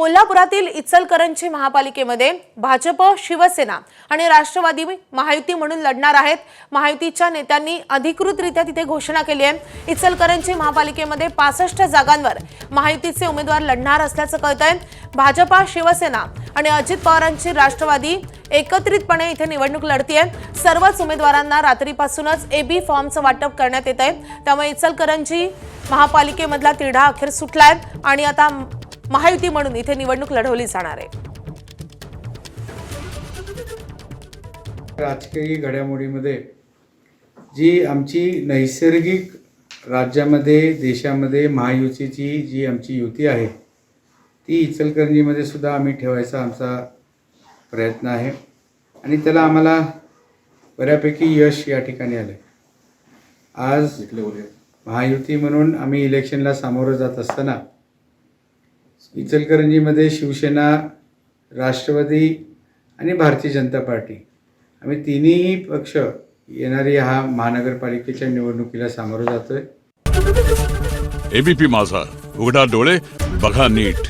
कोल्हापुरातील इचलकरंजी महापालिकेमध्ये भाजप, शिवसेना आणि राष्ट्रवादी महायुती म्हणून लढणार आहेत। महायुतीच्या नेत्यांनी अधिकृतरित्या तिथे घोषणा केली आहे। इचलकरंजी महापालिकेमध्ये 65 जागांवर महायुतीचे उमेदवार लढणार असल्याचं कळतंय। भाजप, शिवसेना आणि अजित पवारांची राष्ट्रवादी एकत्रितपणे इथे निवडणूक लढतीये। सर्वच उमेदवारांना रात्रीपासूनच एबी फॉर्मचं वाटप करण्यात येत आहे। त्यामुळे इचलकरंजी महापालिकेमधला तिढा अखेर सुटलाय आणि आता महायुती म्हणून इथे निवडणूक लढवली जाणार आहे। राजकीय घडामोडीमध्ये जी आमची नैसर्गिक राज्यामध्ये देशामध्ये महायुतीची जी आमची युती आहे ती इचलकरंजीमध्ये सुद्धा आम्ही ठेवायचा आमचा प्रयत्न आहे आणि त्याला आम्हाला बऱ्यापैकी यश या ठिकाणी आलं। आज महायुती म्हणून आम्ही इलेक्शनला सामोरं जात असताना इचलकरंजीमध्ये शिवसेना, राष्ट्रवादी आणि भारतीय जनता पार्टी आम्ही तिन्ही पक्ष येणारी हा महानगरपालिकेच्या निवडणुकीला सामोरं जातोय। एबीपी माझा, उघडा डोळे बघा नीट।